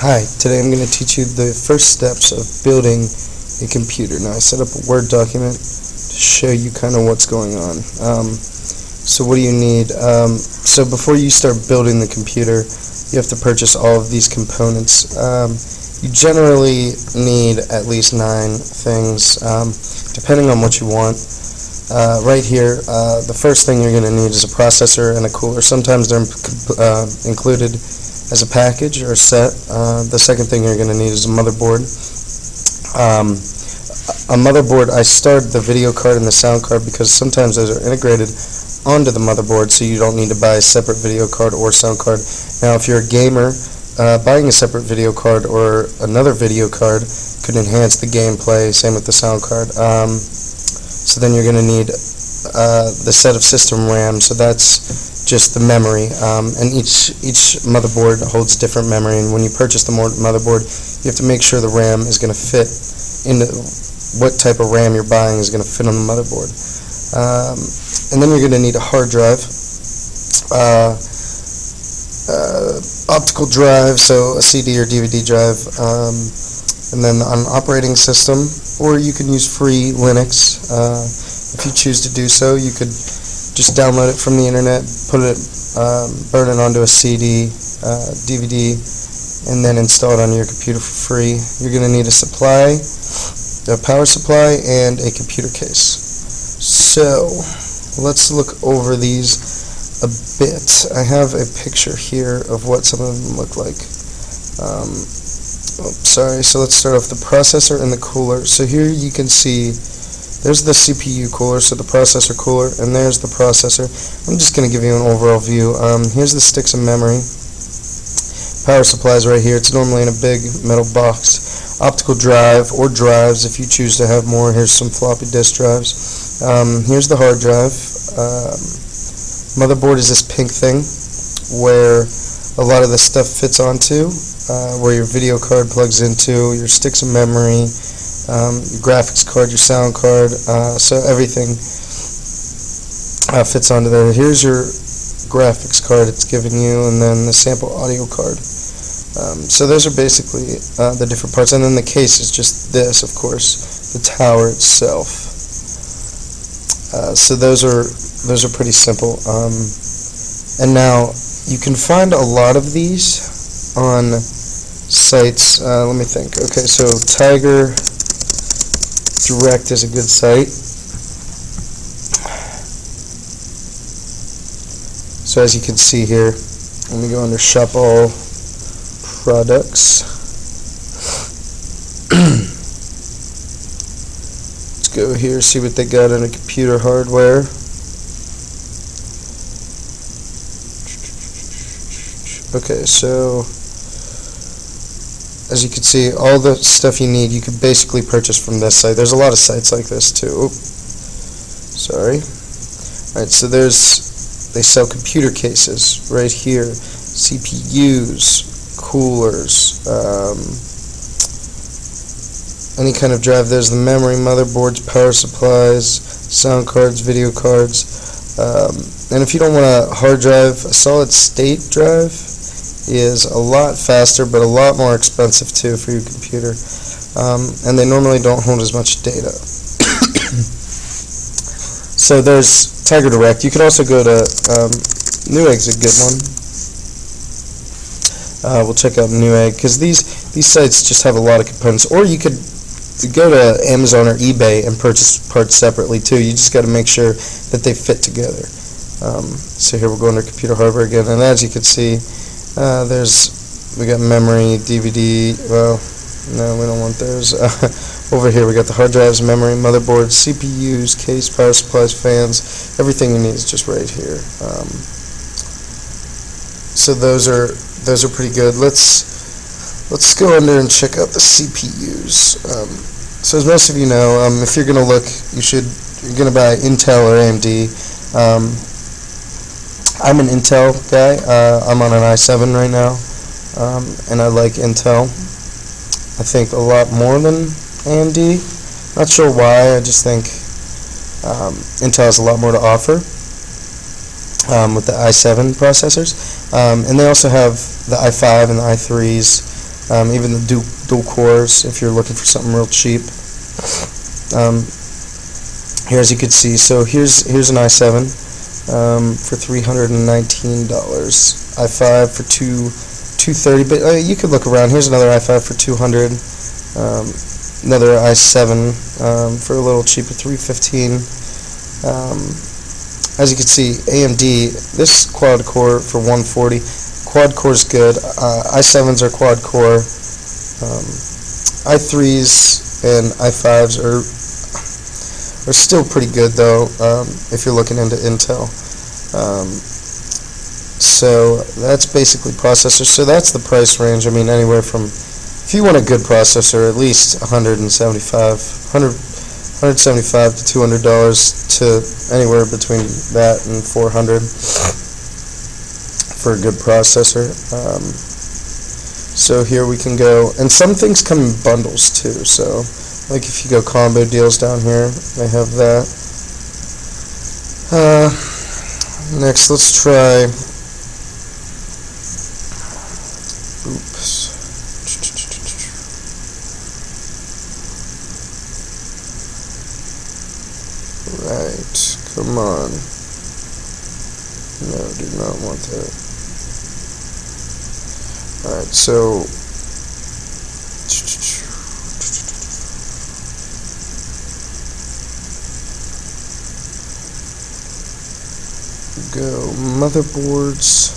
Hi, today I'm going to teach you the first steps of building a computer. Now I set up a Word document to show you kind of what's going on. So what do you need? So before you start building the computer, you have to purchase all of these components. You generally need at least 9 things, depending on what you want. Right here, the first thing you're going to need is a processor and a cooler. Sometimes they're included as a package or a set. The second thing you're going to need is a motherboard. A motherboard, I starred the video card and the sound card because sometimes those are integrated onto the motherboard, so you don't need to buy a separate video card or sound card. Now, if you're a gamer, buying a separate video card or another video card could enhance the gameplay, same with the sound card. So then you're going to need the set of system RAM, so that's just the memory, and each motherboard holds different memory, and when you purchase the motherboard, you have to make sure the RAM is going to fit into what type of RAM you're buying is going to fit on the motherboard. And then you're going to need a hard drive, optical drive, so a CD or DVD drive, and then an operating system, or you can use free Linux. If you choose to do so, you could just download it from the internet, put it, burn it onto a CD, DVD, and then install it on your computer for free. You're going to need a power supply, and a computer case. So let's look over these a bit. I have a picture here of what some of them look like. So let's start off the processor and the cooler. So here you can see there's the CPU cooler, so the processor cooler, and there's the processor. I'm just going to give you an overall view. Here's the sticks of memory. Power supply is right here. It's normally in a big metal box. Optical drive, or drives if you choose to have more. Here's some floppy disk drives. Here's the hard drive. Motherboard is this pink thing where a lot of the stuff fits onto, where your video card plugs into, your sticks of memory, your graphics card, your sound card, so everything fits onto there. Here's your graphics card it's giving you, and then the sample audio card. So those are basically the different parts, and then the case is just this, of course, the tower itself. So those are pretty simple. And now you can find a lot of these on sites. Let me think. Okay, so Tiger Direct is a good site. So as you can see here, let me go under Shop All Products. Let's go here, see what they got under computer hardware. Okay, so as you can see, all the stuff you need you can basically purchase from this site. There's a lot of sites like this too. Sorry. Alright, so they sell computer cases right here, CPUs, coolers, any kind of drive. There's the memory, motherboards, power supplies, sound cards, video cards, and if you don't want a hard drive, a solid state drive is a lot faster but a lot more expensive too for your computer, and they normally don't hold as much data. So there's Tiger Direct. You could also go to Newegg's a good one. We'll check out Newegg because these sites just have a lot of components. Or you could go to Amazon or eBay and purchase parts separately too. You just got to make sure that they fit together. So here we'll go under computer hardware again, and as you can see, we got memory, DVD. Well, no, we don't want those. Over here we got the hard drives, memory, motherboard, CPUs, case, power supplies, fans. Everything you need is just right here. So those are pretty good. Let's go under and check out the CPUs. So as most of you know, if you're gonna look, you're gonna buy Intel or AMD. I'm an Intel guy. I'm on an i7 right now, and I like Intel, I think, a lot more than AMD. Not sure why. I just think Intel has a lot more to offer with the i7 processors, and they also have the i5 and the i3s even the dual cores if you're looking for something real cheap. Here, as you can see, so here's an i7 for $319, i5 for $230, but you could look around. Here's another i5 for $200, another i7 for a little cheaper, $315. As you can see, AMD, this quad core for $140. Quad core is good. i7s are quad core. i3s and i5s are still pretty good though, if you're looking into Intel. So that's basically processors. So that's the price range. I mean, anywhere from, if you want a good processor, at least $175 to $200 to anywhere between that and $400 for a good processor. So here we can go, and some things come in bundles too. So like if you go combo deals down here, they have that. Next, let's try. Oops. Right, come on. No, do not want that. Alright, so go motherboards.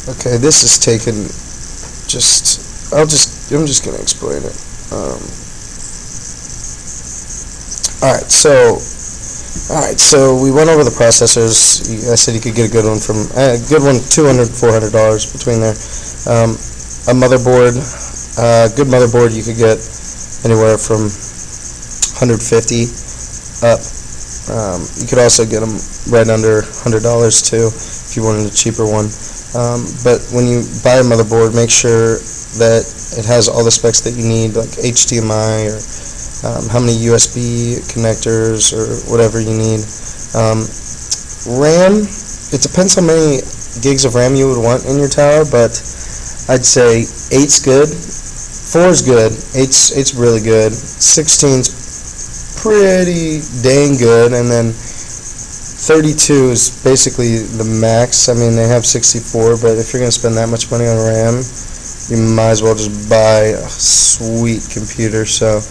Okay, this is taken. I'm just gonna explain it. Alright, so we went over the processors. I said you could get a good one from good one, $200, $400 between there. A motherboard, good motherboard, you could get anywhere from $150 up. You could also get them right under $100 too if you wanted a cheaper one. But when you buy a motherboard, make sure that it has all the specs that you need, like HDMI or how many USB connectors or whatever you need. RAM, it depends how many gigs of RAM you would want in your tower, but I'd say 8's good, 4's good, 8's really good, 16's pretty dang good, and then 32 is basically the max. I mean, they have 64, but if you're going to spend that much money on RAM, you might as well just buy a sweet computer. So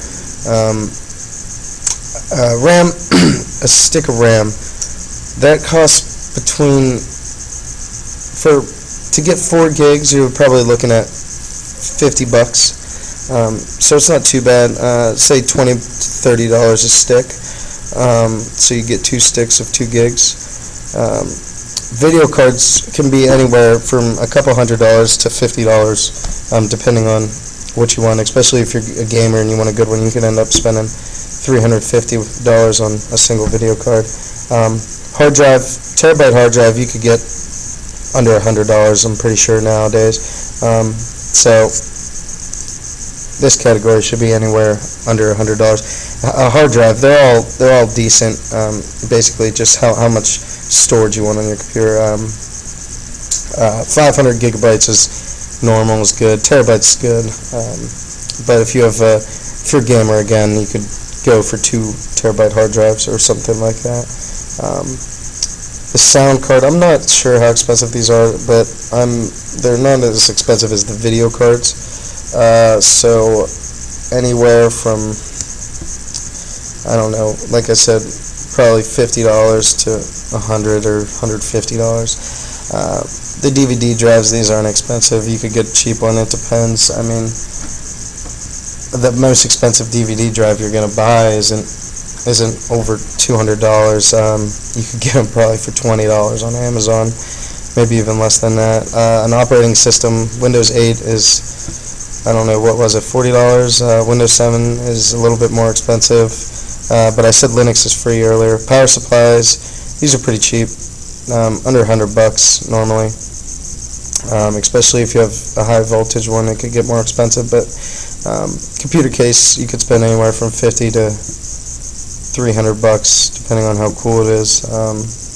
RAM, a stick of RAM, that costs to get 4 gigs, you're probably looking at $50. So it's not too bad. Say $20 to $30 a stick. So you get 2 sticks of 2 gigs. Video cards can be anywhere from a couple $100 to $50, depending on what you want. Especially if you're a gamer and you want a good one, you can end up spending $350 on a single video card. Hard drive, terabyte hard drive, you could get under $100, I'm pretty sure nowadays. So this category should be anywhere under $100. A hard drive, they're all decent. Basically, just how much storage you want on your computer. 500 gigabytes is normal, is good. Terabytes is good. But if you're a gamer, again, you could go for 2 terabyte hard drives or something like that. The sound card, I'm not sure how expensive these are, but they're not as expensive as the video cards. So anywhere from, I don't know, like I said, probably $50 to $100 or $150. The DVD drives, these aren't expensive. You could get a cheap one, it depends. I mean, the most expensive DVD drive you're going to buy isn't over $200. You could get them probably for $20 on Amazon, maybe even less than that. An operating system, Windows 8 is, I don't know, what was it, $40? Windows 7 is a little bit more expensive, but I said Linux is free earlier. Power supplies, these are pretty cheap, under $100 normally, especially if you have a high voltage one, it could get more expensive. But computer case, you could spend anywhere from $50 to $300 depending on how cool it is,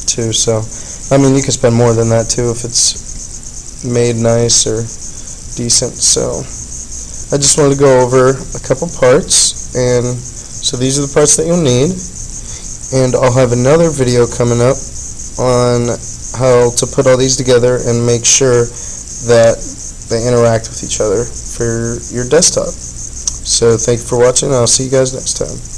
too. So I mean, you can spend more than that too if it's made nice or decent. So I just wanted to go over a couple parts, and so these are the parts that you'll need, and I'll have another video coming up on how to put all these together and make sure that they interact with each other for your desktop. So thank you for watching, and I'll see you guys next time.